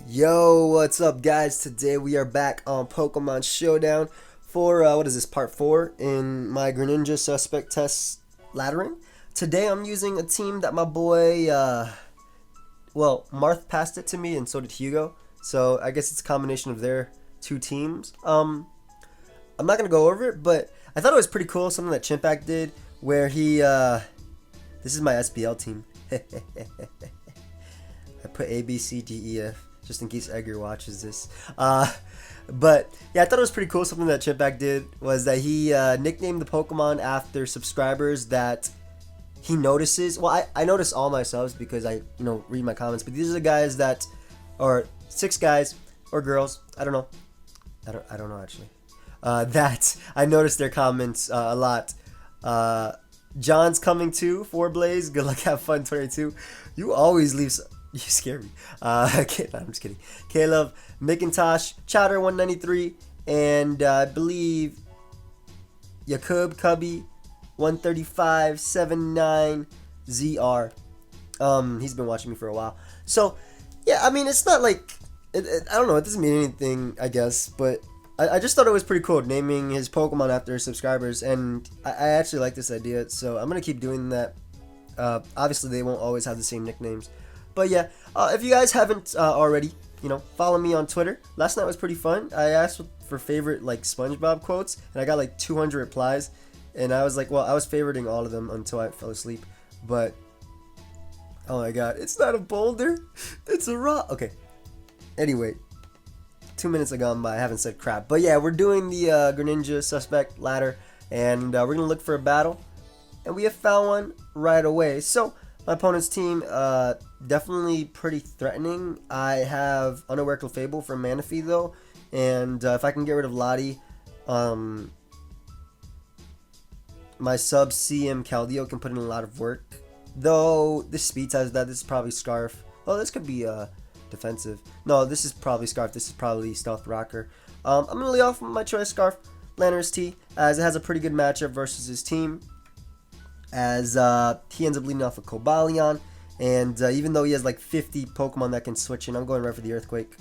Yo, what's up, guys? Today we are back on Pokemon Showdown for what is this, part 4 in my Greninja suspect test laddering. Today I'm using a team that my boy, Marth passed it to me, and so did Hugo. So I guess it's a combination of their two teams. I'm not gonna go over it, but I thought it was pretty cool. Something that Chimpact did, where he, this is my SBL team. I put A, B, C, D, E, F. Just in case Edgar watches this. But yeah, I thought it was pretty cool. Something that Chimpact did was that he nicknamed the Pokemon after subscribers that he notices. Well, I notice all my subs because I read my comments. But these are the guys that, or 6 guys or girls. I don't know. I don't know actually. That I noticed their comments a lot. John's coming too. 4Blaze. Good luck. Have fun. 22. You always leave. You scare me. I'm just kidding. Caleb, McIntosh, Chowder 193, and I believe Yakub Cubby 13579 ZR. He's been watching me for a while. So yeah, I mean, it's not like I don't know. It doesn't mean anything, I guess, but I just thought it was pretty cool naming his Pokemon after his subscribers, and I actually like this idea. So I'm gonna keep doing that. Obviously, they won't always have the same nicknames. But yeah, if you guys haven't already, follow me on Twitter. Last night was pretty fun. I asked for favorite SpongeBob quotes, and I got 200 replies. And I was like, well, I was favoriting all of them until I fell asleep. But oh my god, it's not a boulder, it's a rock. Okay. Anyway, 2 minutes have gone by. I haven't said crap. But yeah, we're doing the Greninja suspect ladder, and we're gonna look for a battle, and we have found one right away. So my opponent's team, definitely pretty threatening. I have Unaware Clefable for Manaphy though, and if I can get rid of Lottie, my sub CM Keldeo can put in a lot of work. Though this speed has that. This is probably Scarf. Oh, this could be defensive. No, this is probably Scarf. This is probably Stealth Rocker. I'm gonna lay off my choice Scarf, Lantern's T, as it has a pretty good matchup versus his team. As he ends up leading off with Cobalion, and even though he has 50 Pokemon that can switch in, I'm going right for the Earthquake.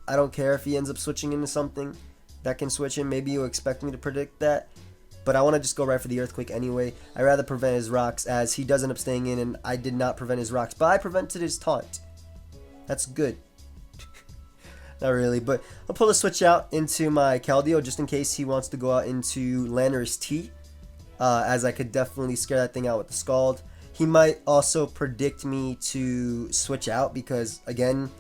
I don't care if he ends up switching into something that can switch in. Maybe you expect me to predict that, but I want to just go right for the Earthquake anyway. I'd rather prevent his rocks, as he does end up staying in, and I did not prevent his rocks, but I prevented his taunt. That's good. Not really, but I'll pull a switch out into my Keldeo just in case he wants to go out into Lantern's T. As I could definitely scare that thing out with the Scald. He might also predict me to switch out because, again,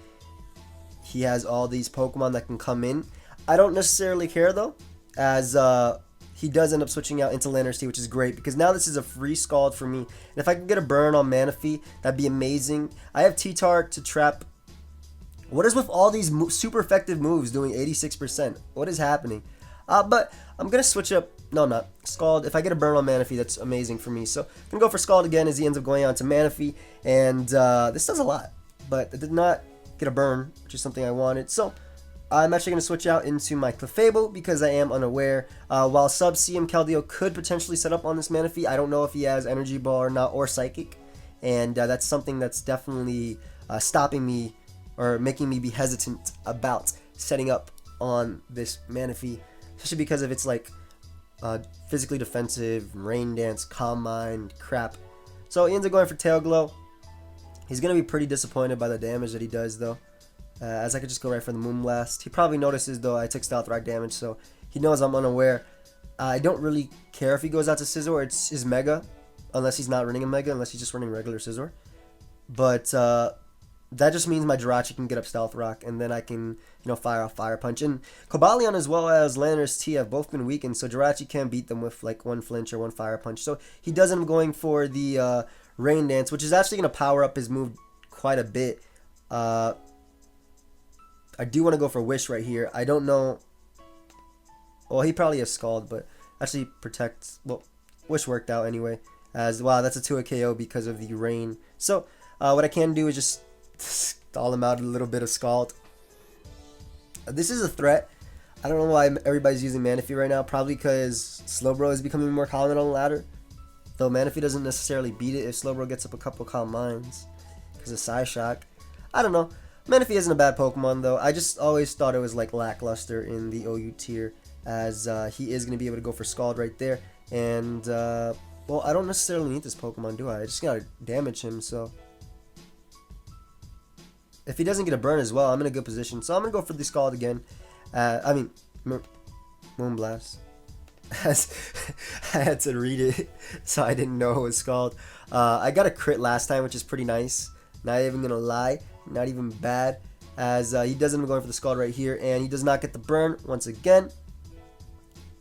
he has all these Pokemon that can come in. I don't necessarily care, though, as he does end up switching out into Lantern's T, which is great because now this is a free Scald for me. And if I can get a burn on Manaphy, that'd be amazing. I have T-Tar to trap. What is with all these super effective moves doing 86%? What is happening? But I'm going to switch up. No, I'm not. Scald. If I get a burn on Manaphy, that's amazing for me. So I'm going to go for Scald again as he ends up going on to Manaphy. And this does a lot. But it did not get a burn, which is something I wanted. So I'm actually going to switch out into my Clefable because I am unaware. While Sub CM Keldeo could potentially set up on this Manaphy, I don't know if he has Energy Ball or not, or Psychic. And that's something that's definitely stopping me or making me be hesitant about setting up on this Manaphy. Especially because of its physically defensive, Rain Dance, Calm Mind, crap. So he ends up going for Tail Glow. He's going to be pretty disappointed by the damage that he does though. As I could just go right for the Moonblast. He probably notices though I took Stealth Rock damage, so he knows I'm unaware. I don't really care if he goes out to Scizor. It's his Mega. Unless he's not running a Mega, unless he's just running regular Scizor. But that just means my Jirachi can get up Stealth Rock, and then I can, fire off Fire Punch. And Cobalion as well as Lantern's T have both been weakened, so Jirachi can beat them with one Flinch or one Fire Punch. So he does end up going for the Rain Dance, which is actually going to power up his move quite a bit. I do want to go for Wish right here. I don't know. Well, he probably has Scald, but actually protects. Well, Wish worked out anyway. As wow, that's a 2 KO because of the rain. So what I can do is just stall him out a little bit of Scald. This is a threat. I don't know why everybody's using Manaphy right now. Probably because Slowbro is becoming more common on the ladder. Though Manaphy doesn't necessarily beat it if Slowbro gets up a couple Calm Minds because of Psyshock. I don't know. Manaphy isn't a bad Pokemon though. I just always thought it was like lackluster in the OU tier, as he is going to be able to go for Scald right there. And well, I don't necessarily need this Pokemon, do I? I just gotta damage him. So if he doesn't get a burn as well, I'm in a good position. So I'm gonna go for the Scald again. I mean, Moonblast. I had to read it, so I didn't know it was Scald. I got a crit last time, which is pretty nice. Not even gonna lie, not even bad. As he does end up going for the Scald right here, and he does not get the burn once again.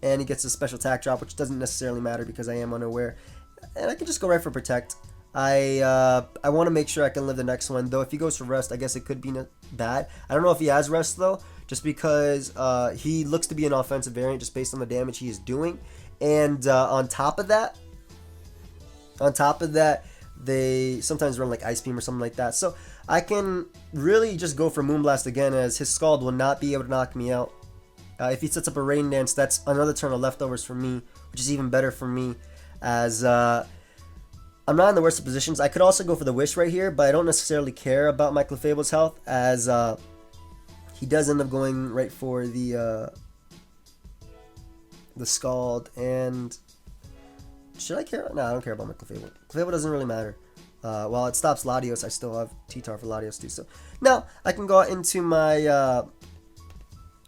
And he gets a special attack drop, which doesn't necessarily matter because I am unaware. And I can just go right for Protect. I want to make sure I can live the next one, though if he goes for Rest, I guess it could be bad. I don't know if he has Rest though, just because he looks to be an offensive variant just based on the damage he is doing. And on top of that, they sometimes run like Ice Beam or something like that. So I can really just go for Moonblast again, as his Scald will not be able to knock me out. If he sets up a Rain Dance, that's another turn of leftovers for me, which is even better for me, as I'm not in the worst of positions. I could also go for the Wish right here, but I don't necessarily care about my Clefable's health, as he does end up going right for the Scald. And should I care? No, I don't care about my Clefable. Clefable doesn't really matter. While it stops Latios, I still have T-Tar for Latios too. So now I can go out into my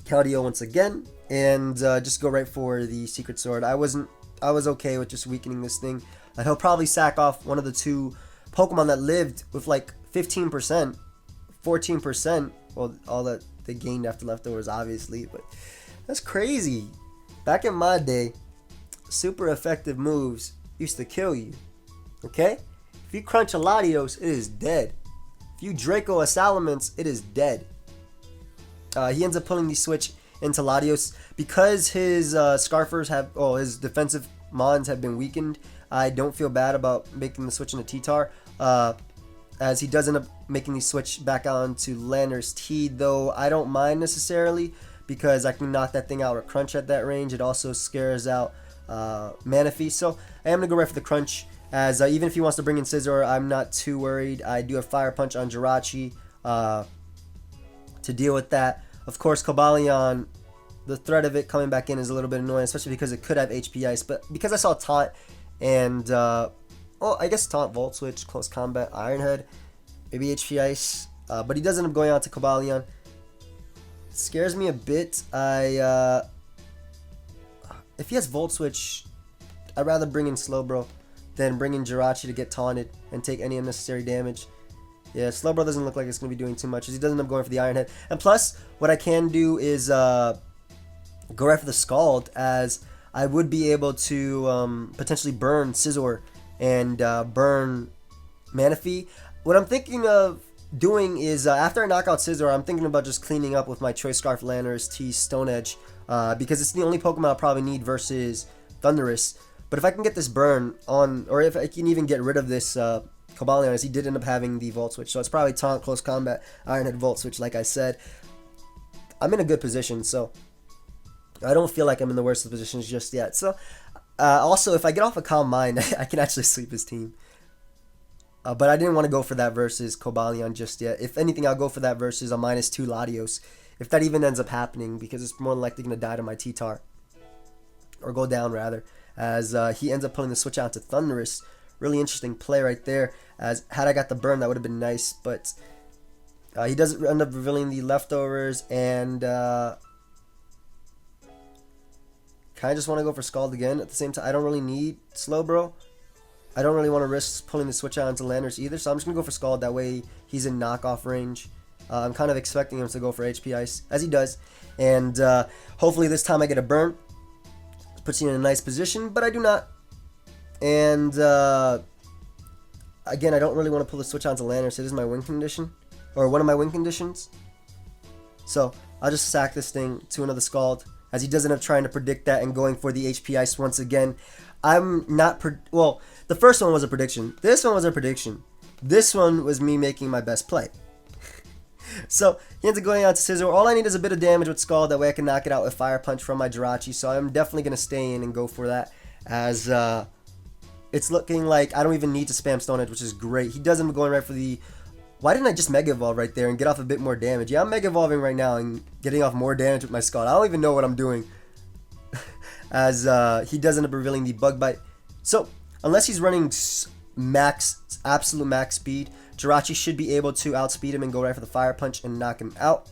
Keldeo once again and just go right for the Secret Sword. I was okay with just weakening this thing. He'll probably sack off one of the two Pokemon that lived with like 15%, 14%. Well, all that they gained after leftovers, obviously, but that's crazy. Back in my day, super effective moves used to kill you. Okay? If you crunch a Latios, it is dead. If you Draco a Salamence, it is dead. He ends up pulling the switch into Latios because his Scarfers have, his defensive Mons have been weakened. I don't feel bad about making the switch into T-Tar, as he does end up making the switch back onto Landorus T, though I don't mind necessarily because I can knock that thing out or Crunch at that range. It also scares out Manaphy, so I am going to go right for the Crunch, as even if he wants to bring in Scizor, I'm not too worried. I do have Fire Punch on Jirachi to deal with that. Of course, Cobalion, the threat of it coming back in is a little bit annoying, especially because it could have HP Ice, but because I saw Taunt and I guess Taunt, Volt Switch, Close Combat, Iron Head, maybe HP Ice, but he does end up going out to Cobalion. It scares me a bit. If he has Volt Switch, I'd rather bring in Slowbro than bring in Jirachi to get taunted and take any unnecessary damage. Yeah, Slowbro doesn't look like it's going to be doing too much, as he doesn't end up going for the Iron Head. And plus, what I can do is go right for the Scald, as I would be able to potentially burn Scizor and burn Manaphy. What I'm thinking of doing is, after I knock out Scizor, I'm thinking about just cleaning up with my Choice Scarf, Landorus T, Stone Edge, because it's the only Pokemon I'll probably need versus Thundurus. But if I can get this burn on, or if I can even get rid of this Cobalion, as he did end up having the Volt Switch, so it's probably Taunt, Close Combat, Iron Head, Volt Switch, like I said. I'm in a good position, so I don't feel like I'm in the worst of positions just yet. So, also, if I get off a Calm Mind, I can actually sweep his team. But I didn't want to go for that versus Cobalion just yet. If anything, I'll go for that versus a -2 Latios, if that even ends up happening, because it's more than likely going to die to my T-Tar. Or go down, rather, as he ends up pulling the switch out to Thundurus. Really interesting play right there, as had I got the burn, that would have been nice, but he does end up revealing the leftovers, and kind of just want to go for Scald again. At the same time, I don't really need Slowbro. I don't really want to risk pulling the switch out into Landorus either, so I'm just going to go for Scald. That way he's in knockoff range. I'm kind of expecting him to go for HP Ice, as he does, and hopefully this time I get a burn. Puts you in a nice position, but I do not. And again, I don't really want to pull the switch onto Landorus. It is my win condition, or one of my win conditions. So I'll just sack this thing to another Scald, as he does end up trying to predict that and going for the HP Ice once again. I'm not well, the first one was a prediction. This one was a prediction. This one was me making my best play. So he ends up going out to Scizor. All I need is a bit of damage with Scald. That way I can knock it out with Fire Punch from my Jirachi. So I'm definitely going to stay in and go for that, as it's looking like I don't even need to spam Stone Edge, which is great. He does end up going right for the Why didn't I just Mega Evolve right there and get off a bit more damage? Yeah, I'm Mega Evolving right now and getting off more damage with my Scald. I don't even know what I'm doing. As he does end up revealing the Bug Bite. So, unless he's running absolute max speed, Jirachi should be able to outspeed him and go right for the Fire Punch and knock him out.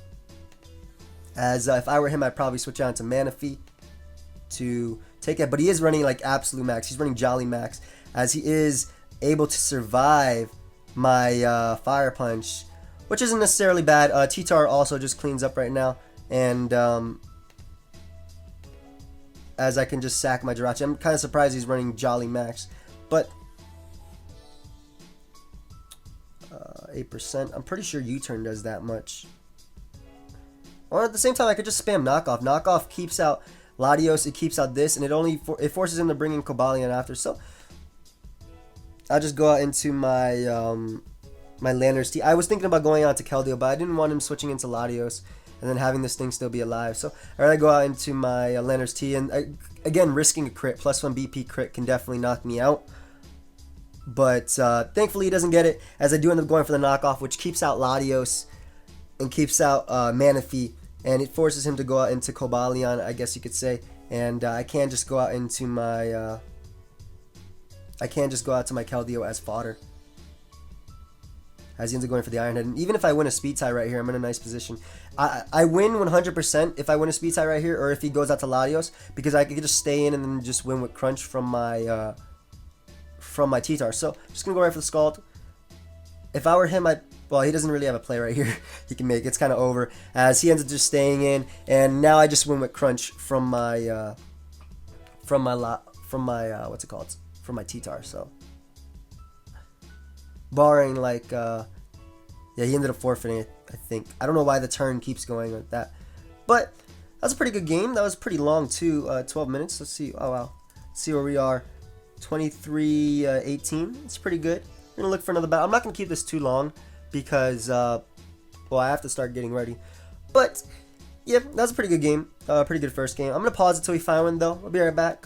As if I were him, I'd probably switch out to Manaphy to take it. But he is running like absolute max. He's running Jolly Max, as he is able to survive my Fire Punch, which isn't necessarily bad. T-Tar also just cleans up right now, and as I can just sack my Jirachi. I'm kind of surprised he's running Jolly Max, but 8%. I'm pretty sure U-Turn does that much. Or at the same time, I could just spam Knockoff. Knockoff keeps out Latios, it keeps out this, and it forces him to bring in Cobalion after. So I'll just go out into my my Landorus T. I was thinking about going out to Keldeo, but I didn't want him switching into Latios and then having this thing still be alive. So I'd rather go out into my Landorus T, and again, risking a crit, +1 BP crit can definitely knock me out. But thankfully he doesn't get it, as I do end up going for the knockoff, which keeps out Latios and keeps out Manaphy, and it forces him to go out into Cobalion, I guess you could say. And I can just go out into my Keldeo as fodder, as he ends up going for the Iron Head. And even if I win a speed tie right here, I'm in a nice position. I win 100% if I win a speed tie right here, or if he goes out to Latios, because I could just stay in and then just win with Crunch from my T-Tar. So just gonna go right for the Scald. If I were him, well, he doesn't really have a play right here he can make. It's kind of over, as he ends up just staying in, and now I just win with Crunch from my what's it called? From my T-Tar. So barring like yeah, he ended up forfeiting it, I think. I don't know why the turn keeps going like that, but that's a pretty good game. That was pretty long too, 12 minutes. Let's see. Oh wow, let's see where we are. 23-18. It's pretty good. We're gonna look for another battle. I'm not gonna keep this too long because well, I have to start getting ready. But yeah, that was a pretty good game. Pretty good first game. I'm gonna pause until we find one though. I'll be right back.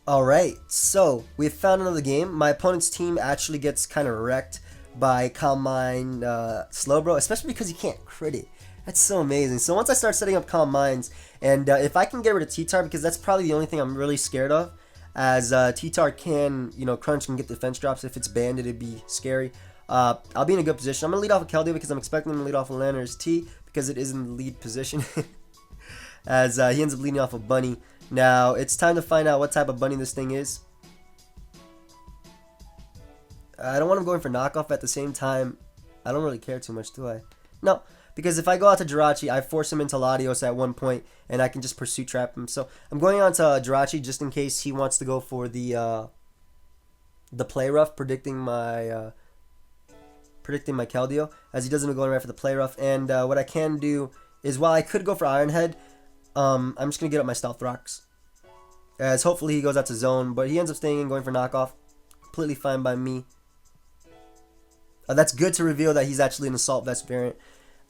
Alright, so we have found another game. My opponent's team actually gets kind of wrecked by Calm Mind Slowbro, especially because he can't crit it. That's so amazing. So once I start setting up Calm Minds, and if I can get rid of T-Tar, because that's probably the only thing I'm really scared of, as T-Tar can, Crunch and get defense drops. If it's banned, it'd be scary. I'll be in a good position. I'm going to lead off with Keldeo because I'm expecting him to lead off with Landorus T, because it is in the lead position. As he ends up leading off with Bunny. Now, it's time to find out what type of Bunny this thing is. I don't want him going for knockoff at the same time. I don't really care too much, do I? No. Because if I go out to Jirachi, I force him into Latios at one point, and I can just Pursuit Trap him. So I'm going on to Jirachi just in case he wants to go for the Play Rough, predicting my Keldeo, as he doesn't go right for the Play Rough. And what I can do is, while I could go for Iron Head, I'm just gonna get up my Stealth Rocks, as hopefully he goes out to Zone, but he ends up staying in, going for knockoff. Completely fine by me. That's good to reveal that he's actually an Assault Vest variant.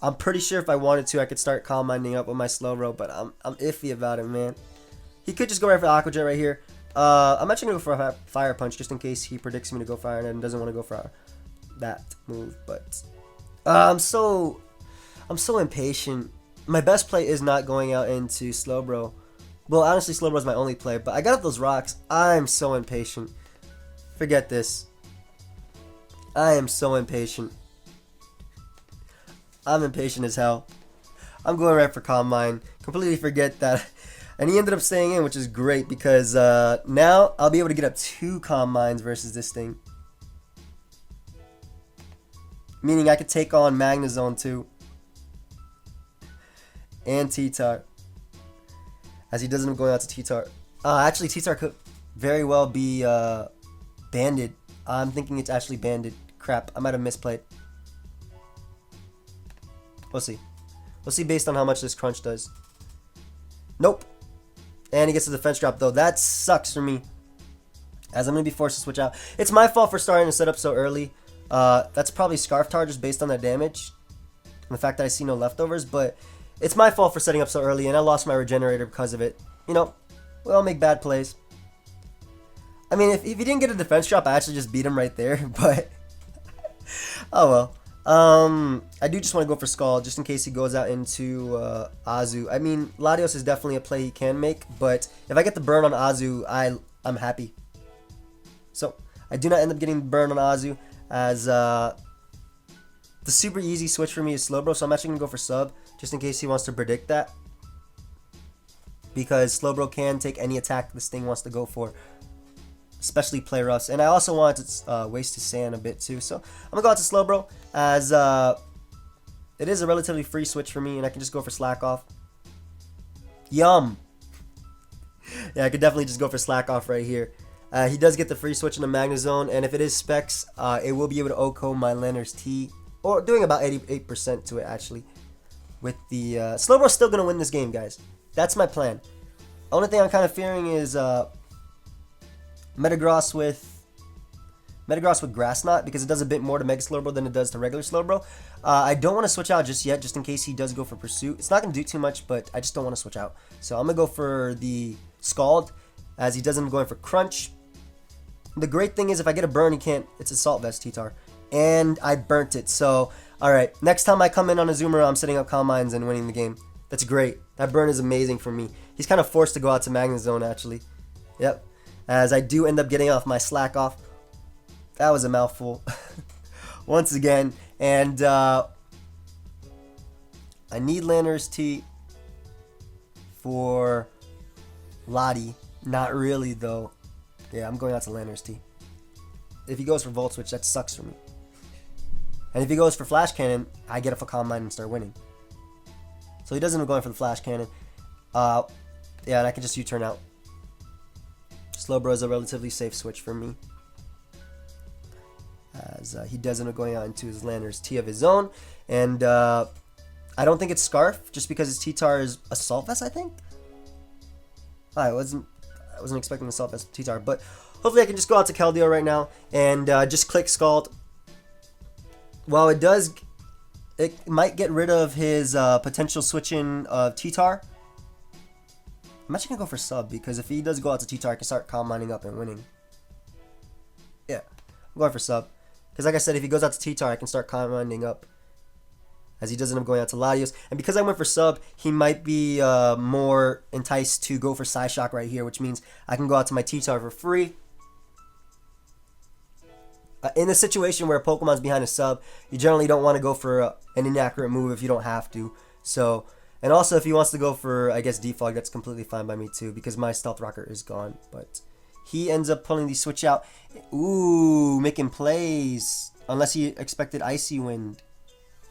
I'm pretty sure if I wanted to, I could start Calm Minding up with my Slowbro, but I'm iffy about it, man. He could just go right for Aqua Jet right here. I'm actually going to go for a Fire Punch, just in case he predicts me to go for Iron Head and doesn't want to go for that move. But I'm so impatient. My best play is not going out into Slowbro. Well, honestly, Slowbro is my only play, but I got up those rocks. I'm so impatient. Forget this. I am so impatient. I'm impatient as hell. I'm going right for Calm Mind. Completely forget that. And he ended up staying in, which is great, because now I'll be able to get up 2 Calm Minds versus this thing. Meaning I could take on Magnezone too. And T-Tar. As he doesn't end up going out to T-Tar. Actually, T-Tar could very well be banded. I'm thinking it's actually banded. Crap, I might have misplayed. We'll see. We'll see based on how much this Crunch does. Nope. And he gets the defense drop, though. That sucks for me, as I'm going to be forced to switch out. It's my fault for starting to set up so early. That's probably Scarf Tar just based on the damage and the fact that I see no leftovers. But it's my fault for setting up so early, and I lost my Regenerator because of it. We all make bad plays. I mean, if he didn't get a defense drop, I actually just beat him right there. But Oh well. I do just want to go for Scald just in case he goes out into Azu. I mean, Latios is definitely a play he can make, but if I get the burn on Azu, I'm happy. So I do not end up getting the burn on Azu, as the super easy switch for me is Slowbro. So I'm actually gonna go for Sub just in case he wants to predict that, because Slowbro can take any attack this thing wants to go for, especially play Russ. And I also want to waste his sand a bit too. So I'm going to go out to Slowbro, as it is a relatively free switch for me, and I can just go for Slack Off. Yum! Yeah, I could definitely just go for Slack Off right here. He does get the free switch in the Magnezone, and if it is Specs, it will be able to OHKO my Lanner's T, or doing about 88% to it actually. With the Slowbro's still going to win this game, guys. That's my plan. Only thing I'm kind of fearing is Metagross with Grass Knot, because it does a bit more to Mega Slowbro than it does to regular Slowbro. I don't want to switch out just yet, just in case he does go for Pursuit. It's not going to do too much, but I just don't want to switch out. So I'm going to go for the Scald, as he doesn't go in for Crunch. The great thing is if I get a burn, he can't. It's Assault Vest T-Tar. And I burnt it. So, alright. Next time I come in on a Zoomer, I'm setting up Calm Minds and winning the game. That's great. That burn is amazing for me. He's kind of forced to go out to Magnezone, actually. Yep. As I do end up getting off my Slack Off. That was a mouthful. Once again. And I need Lanner's T for Lottie. Not really, though. Yeah, I'm going out to Lanner's T. If he goes for Volt Switch, that sucks for me. And if he goes for Flash Cannon, I get a Calm Mind and start winning. So he doesn't end up going for the Flash Cannon. Yeah, and I can just U-turn out. Slowbro is a relatively safe switch for me, as he does end up going out into his Lanner's T of his own. And I don't think it's Scarf, just because his T-Tar is Assault Vest, I think? I wasn't expecting Assault Vest T-Tar, but hopefully I can just go out to Keldeo right now and just click Scald. While it might get rid of his potential switching of T-Tar, I'm actually going to go for Sub, because if he does go out to T-Tar, I can start Calm Minding up and winning. Yeah, I'm going for Sub. Because like I said, if he goes out to T-Tar, I can start Calm Minding up, as he doesn't end up going out to Latios. And because I went for Sub, he might be more enticed to go for Psyshock right here, which means I can go out to my T-Tar for free. In a situation where a Pokemon's behind a Sub, you generally don't want to go for an inaccurate move if you don't have to. So, and also if he wants to go for, I guess, Defog, that's completely fine by me too, because my Stealth Rocker is gone. But he ends up pulling the switch out. Ooh, making plays. Unless he expected Icy Wind.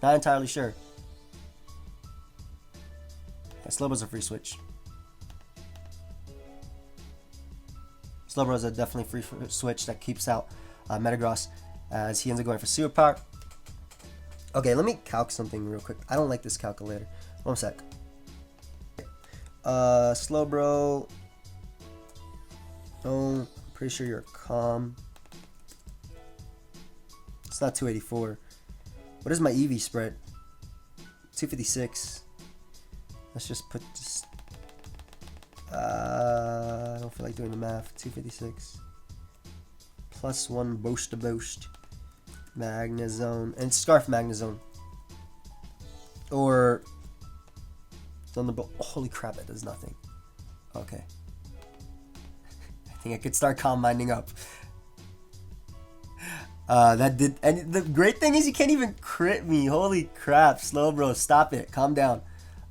Not entirely sure. Yeah, Slowbro's a free switch. Slowbro's a definitely free switch that keeps out Metagross, as he ends up going for Super Power. Okay, let me calc something real quick. I don't like this calculator. One sec. Slowbro. Oh, I'm pretty sure you're calm. It's not 284. What is my EV spread? 256. Let's just put this. I don't feel like doing the math. 256. +1 Boast to Boast. Magnezone. And Scarf Magnezone. Or Thunderbolt. Holy crap, that does nothing. Okay. I think I could start Calm Minding up. That did, and the great thing is you can't even crit me. Holy crap, Slowbro, stop it. Calm down.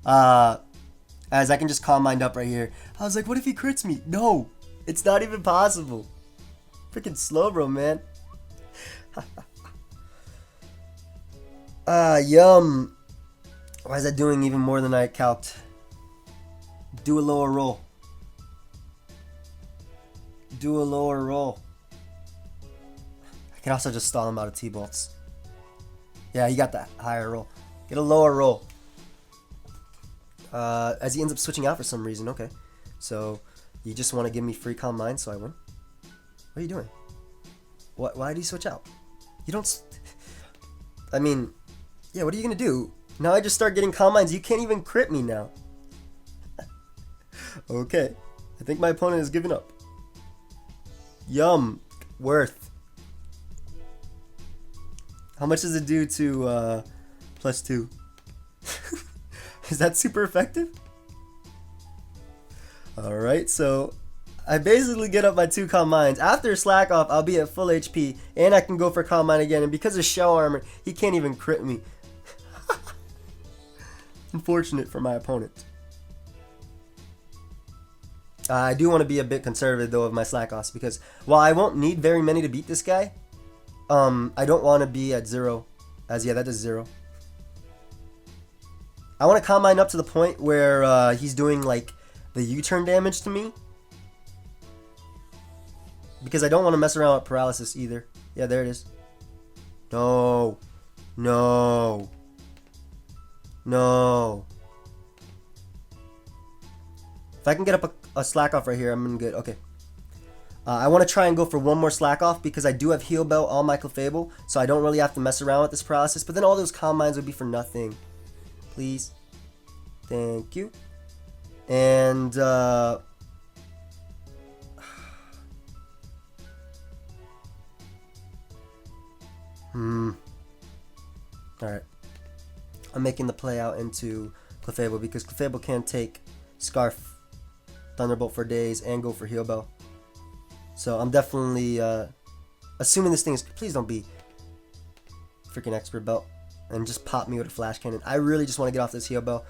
As I can just Calm Mind up right here. I was like, what if he crits me? No, it's not even possible. Freaking Slowbro, man. Yum. Why is that doing even more than I calced? Do a lower roll. Do a lower roll. I can also just stall him out of T-Bolts. Yeah, he got that higher roll. Get a lower roll. As he ends up switching out for some reason. Okay. So, you just want to give me free Calm Mind so I win? What are you doing? Why did he switch out? You don't... I mean, yeah, what are you going to do? Now I just start getting Calm Minds. You can't even crit me now. Okay. I think my opponent has given up. Yum. Worth. How much does it do to +2? Is that super effective? Alright, so I basically get up my 2 Calm Minds. After Slack Off, I'll be at full HP, and I can go for Calm Mind again. And because of Shell Armor, he can't even crit me. Unfortunate for my opponent. I do want to be a bit conservative, though, of my Slack Offs, because while I won't need very many to beat this guy, I don't want to be at 0. As, yeah, that does 0. I want to Calm Mind up to the point where he's doing, like, the U-turn damage to me. Because I don't want to mess around with paralysis either. Yeah, there it is. No. No. No. If I can get up a Slack Off right here, I'm good. Okay. I want to try and go for one more Slack Off because I do have Heal Bell on my Clefable, so I don't really have to mess around with this paralysis. But then all those Calm Minds would be for nothing. Please. Thank you. And, Alright. I'm making the play out into Clefable because Clefable can take Scarf, Thunderbolt for days, and go for Heal Bell. So I'm definitely assuming this thing is... Please don't be freaking Expert Belt and just pop me with a Flash Cannon. I really just want to get off this Heal Bell.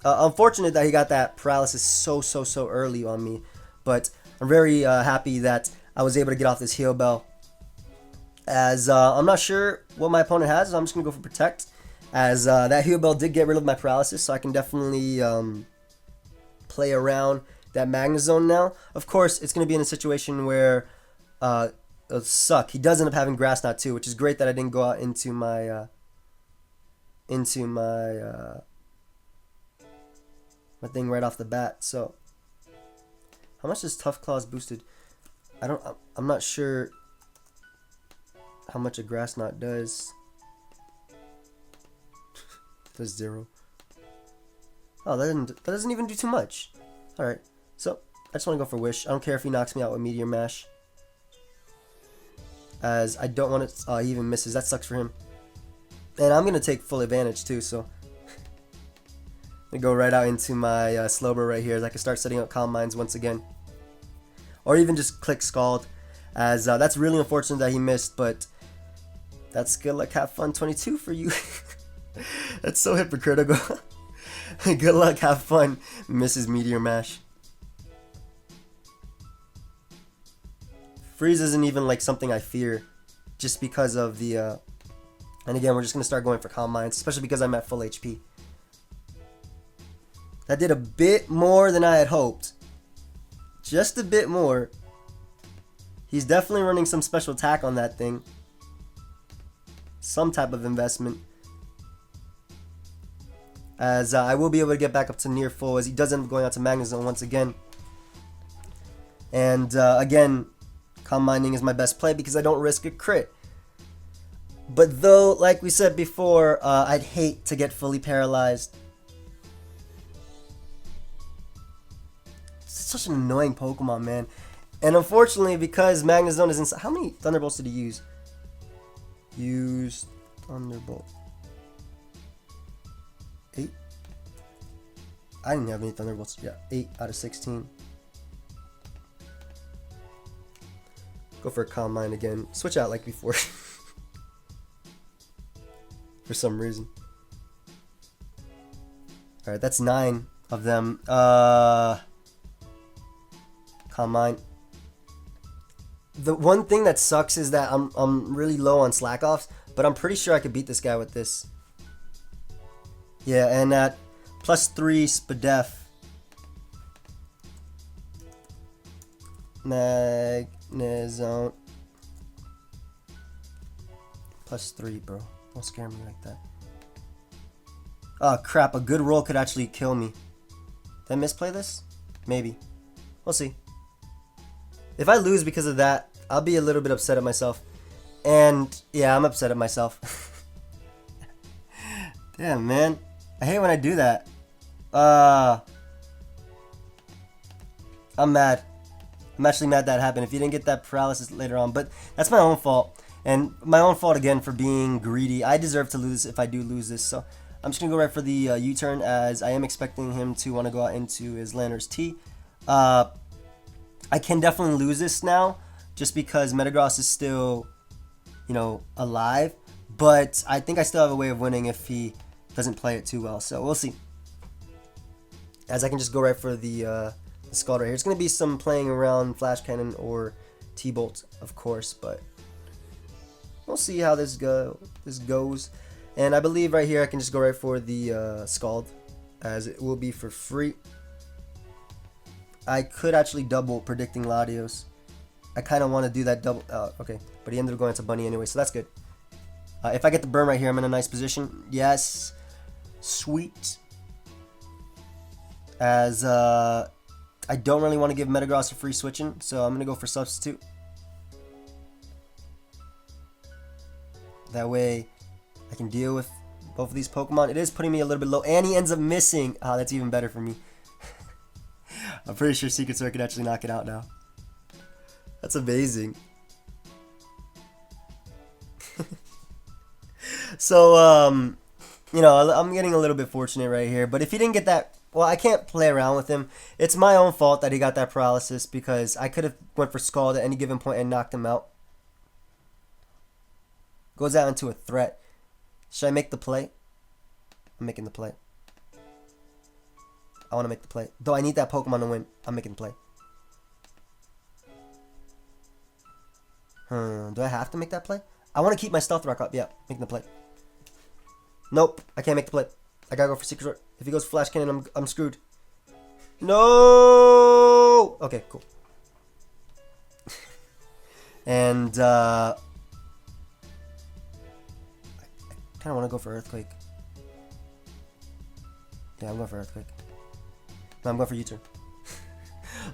Unfortunate that he got that paralysis so early on me, but I'm very happy that I was able to get off this Heal Bell. As I'm not sure what my opponent has, so I'm just gonna go for Protect. As that Heal Bell did get rid of my paralysis, so I can definitely play around that Magnezone now. Of course, it's gonna be in a situation where it'll suck. He does end up having Grass Knot too, which is great that I didn't go out into my my thing right off the bat. So how much is Tough Claws boosted? I'm not sure how much a Grass Knot does. Does 0. Oh, that doesn't even do too much. Alright, so I just want to go for Wish. I don't care if he knocks me out with Meteor Mash, as I don't want it. Oh, he even misses. That sucks for him. And I'm gonna take full advantage too, so I go right out into my Slowbro right here, as I can start setting up Calm Minds once again, or even just click Scald, as that's really unfortunate that he missed, but that's Good Luck Have Fun 22 for you. That's so hypocritical. Good Luck Have Fun misses Meteor Mash. Freeze isn't even like something I fear, just because of the and again, we're just gonna start going for Calm Minds, especially because I'm at full HP. That did a bit more than I had hoped. Just a bit more. He's definitely running some special attack on that thing. Some type of investment. As I will be able to get back up to near full, as he does end up going out to Magnezone once again. And again, Calm Minding is my best play because I don't risk a crit. But though, like we said before, I'd hate to get fully paralyzed. It's such an annoying Pokemon, man. And unfortunately, because Magnezone is inside... How many Thunderbolts did he use? Use Thunderbolt. 8? I didn't have any Thunderbolts. Yeah, 8 out of 16. Go for a Calm Mind again. Switch out like before. For some reason. Alright, that's 9 of them. Calm Mind. The one thing that sucks is that I'm really low on Slack Offs, but I'm pretty sure I could beat this guy with this. Yeah, and at +3 Spadef. Magnezone. +3, bro. Don't scare me like that. Oh crap, a good roll could actually kill me. Did I misplay this? Maybe. We'll see. If I lose because of that, I'll be a little bit upset at myself. And yeah, I'm upset at myself. Damn, man. I hate when I do that. I'm mad. I'm actually mad that happened. If you didn't get that paralysis later on. But that's my own fault. And my own fault again for being greedy. I deserve to lose if I do lose this. So I'm just going to go right for the U-turn, as I am expecting him to want to go out into his Landorus T. I can definitely lose this now, just because Metagross is still, you know, alive. But I think I still have a way of winning if he doesn't play it too well. So we'll see. As I can just go right for the Scald right here. It's going to be some playing around Flash Cannon or T-Bolt, of course. But we'll see how this goes. And I believe right here I can just go right for the Scald, as it will be for free. I could actually double predicting Latios. I kind of want to do that double. Okay, but he ended up going to Bunny anyway, so that's good. If I get the burn right here, I'm in a nice position. Yes. Sweet. As I don't really want to give Metagross a free switching, so I'm going to go for Substitute. That way I can deal with both of these Pokemon. It is putting me a little bit low, and he ends up missing. Ah, that's even better for me. I'm pretty sure Secret Sword could actually knock it out now. That's amazing. So, you know, I'm getting a little bit fortunate right here. But if he didn't get that, well, I can't play around with him. It's my own fault that he got that paralysis, because I could have went for Scald at any given point and knocked him out. Goes out into a threat. Should I make the play? I'm making the play. I want to make the play. Though I need that Pokemon to win, I'm making the play. Do I have to make that play? I want to keep my Stealth Rock up. Yeah, making the play. Nope, I can't make the play. I gotta go for Secret Sword. If he goes Flash Cannon, I'm screwed. No! Okay, cool. And, I kind of want to go for Earthquake. Yeah, I'm going for Earthquake. No, I'm going for U-turn.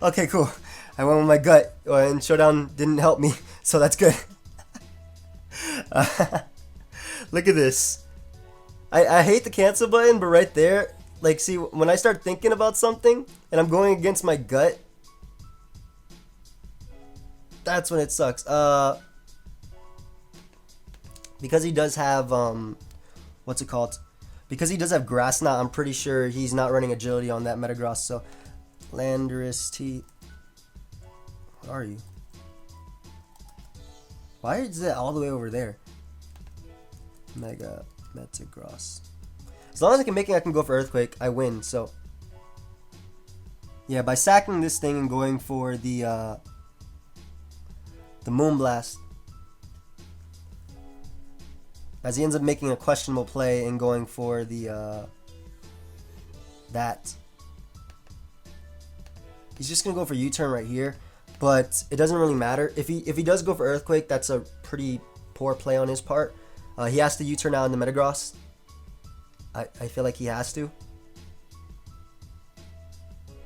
Okay, cool. I went with my gut, and Showdown didn't help me, so that's good. Look at this. I hate the cancel button, but right there, like, see, when I start thinking about something and I'm going against my gut, that's when it sucks. Because he does have, what's it called? Because he does have Grass Knot, I'm pretty sure he's not running Agility on that Metagross. So, Landorus T. What are you? Why is it all the way over there? Metagross. As long as I can make it, I can go for Earthquake. I win. So, yeah, by sacking this thing and going for the Moonblast, as he ends up making a questionable play and going for the that. He's just gonna go for U-turn right here, but it doesn't really matter. If he does go for Earthquake, that's a pretty poor play on his part. He has to U-turn out in the Metagross. I feel like he has to.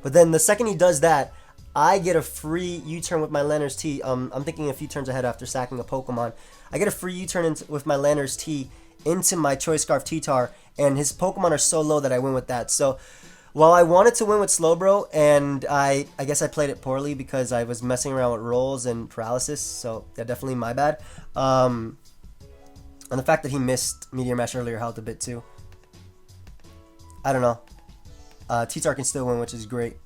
But then the second he does that, I get a free U-turn with my Landorus T. I'm thinking a few turns ahead after sacking a Pokemon. I get a free U-turn with my Landorus T into my Choice Scarf T-Tar, and his Pokemon are so low that I win with that. So, while I wanted to win with Slowbro, and I guess I played it poorly because I was messing around with rolls and paralysis, so yeah, definitely my bad. And the fact that he missed Meteor Mash earlier helped a bit too. I don't know. T-Tar can still win, which is great.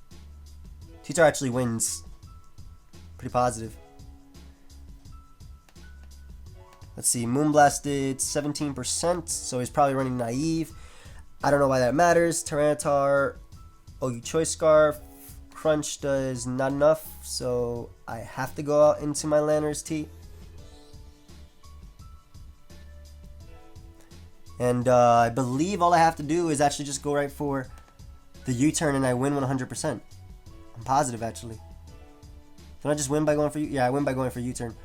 T-Tar actually wins. Pretty positive. Let's see. Moonblast did 17%, so he's probably running Naive. I don't know why that matters. Tyranitar, OU Choice Scarf. Crunch does not enough, so I have to go out into my Landorus T. And I believe all I have to do is actually just go right for the U-turn and I win 100%. I'm positive, actually. Can I just win by going for U? Yeah, I win by going for U-turn.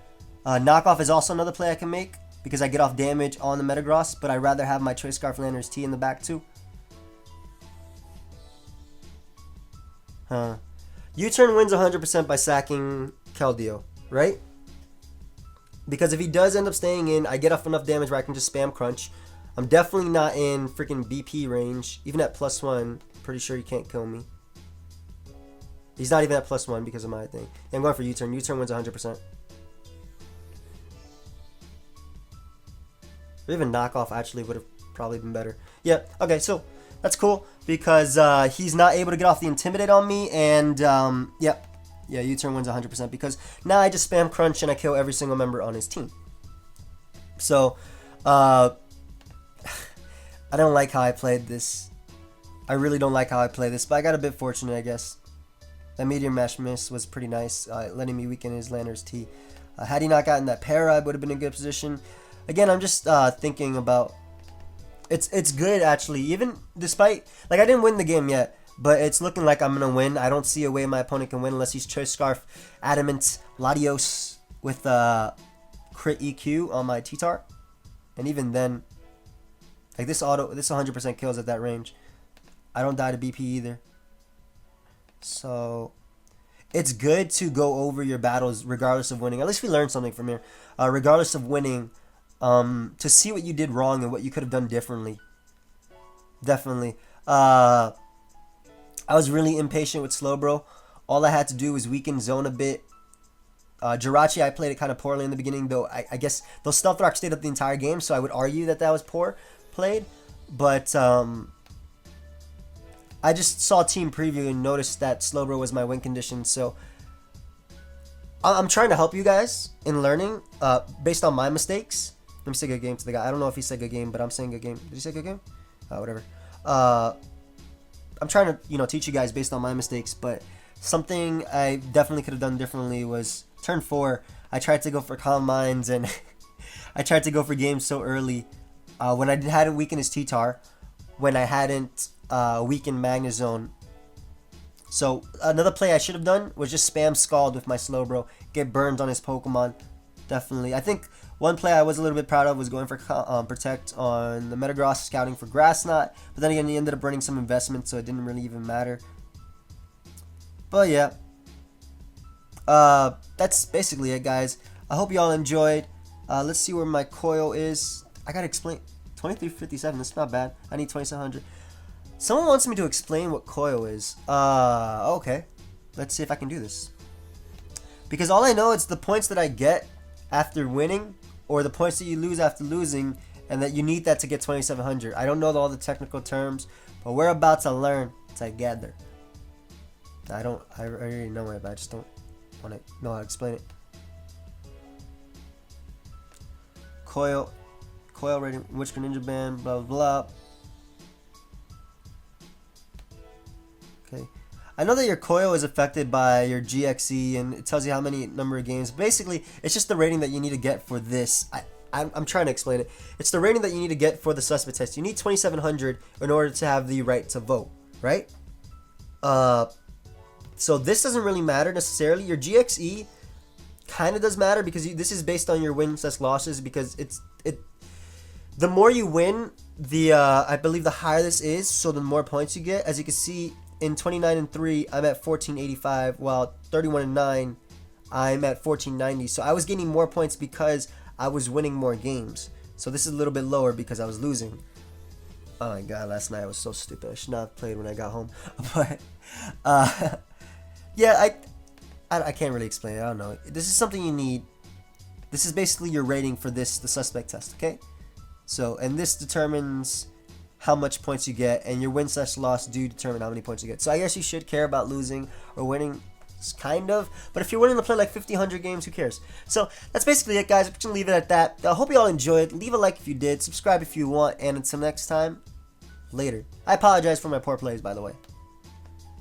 Knockoff is also another play I can make because I get off damage on the Metagross, but I'd rather have my Choice Scarf Landorus T in the back too. U-turn wins 100% by sacking Keldeo, right? Because if he does end up staying in, I get off enough damage where I can just spam Crunch. I'm definitely not in freaking BP range. Even at +1, pretty sure he can't kill me. He's not even at +1 because of my thing. Yeah, I'm going for U-turn. U-turn wins 100%. Or even knockoff actually would have probably been better. Yeah, okay, so that's cool because he's not able to get off the Intimidate on me, and yeah, U-turn wins 100% because now I just spam Crunch and I kill every single member on his team. So, I don't like how I played this. I really don't like how I play this, but I got a bit fortunate, I guess. That Meteor Mash miss was pretty nice, letting me weaken his Lander's T. Had he not gotten that para, I would have been in a good position. Again, I'm just thinking about... It's good, actually. Even despite... Like, I didn't win the game yet, but it's looking like I'm going to win. I don't see a way my opponent can win unless he's Choice Scarf, Adamant, Latios with crit EQ on my T-Tar. And even then, like this 100% kills at that range. I don't die to BP either. So, it's good to go over your battles regardless of winning. At least we learned something from here. Regardless of winning, to see what you did wrong and what you could have done differently. Definitely. I was really impatient with Slowbro. All I had to do was weaken zone a bit. Jirachi, I played it kind of poorly in the beginning, though I guess those Stealth Rock stayed up the entire game, so I would argue that was poor played. But I just saw team preview and noticed that Slowbro was my win condition, so I'm trying to help you guys in learning based on my mistakes. Let me say good game to the guy. I don't know if he said good game, but I'm saying good game. Did he say good game? Whatever. I'm trying to, teach you guys based on my mistakes, but something I definitely could have done differently was turn 4. I tried to go for Calm Minds, and I tried to go for games so early when I hadn't weakened his T-Tar, when I hadn't weakened Magnezone. So another play I should have done was just spam Scald with my Slowbro, get burned on his Pokemon. Definitely. I think one play I was a little bit proud of was going for Protect on the Metagross, scouting for Grass Knot, but then again he ended up running some investment, so it didn't really even matter. But yeah, that's basically it, guys. I hope you all enjoyed. Let's see where my coil is. I gotta explain. 2357, that's not bad. I need 2700. Someone wants me to explain what coil is. Okay. Let's see if I can do this. Because all I know is the points that I get after winning, or the points that you lose after losing, and that you need that to get 2700. I don't know all the technical terms, but we're about to learn together. I already know it, but I just don't want to know how to explain it. Coil rating, which Greninja band, blah blah blah. Okay, I know that your coil is affected by your GXE, and it tells you how many number of games. Basically, it's just the rating that you need to get for this. I'm trying to explain it. It's the rating that you need to get for the suspect test. You need 2700 in order to have the right to vote, right? So this doesn't really matter necessarily. Your GXE kind of does matter because this is based on your wins less losses, because the more you win, I believe the higher this is, so the more points you get. As you can see, in 29-3, I'm at 1485, while 31-9, I'm at 1490. So I was getting more points because I was winning more games. So this is a little bit lower because I was losing. Oh my god, last night I was so stupid. I should not have played when I got home. But yeah, I can't really explain it. I don't know. This is something you need. This is basically your rating for the suspect test, okay? So, and this determines how much points you get, and your win/loss do determine how many points you get. So I guess you should care about losing or winning, kind of. But if you're willing to play like 50, 100 games, who cares? So that's basically it, guys. I'm just going to leave it at that. I hope you all enjoyed. Leave a like if you did. Subscribe if you want. And until next time, later. I apologize for my poor plays, by the way.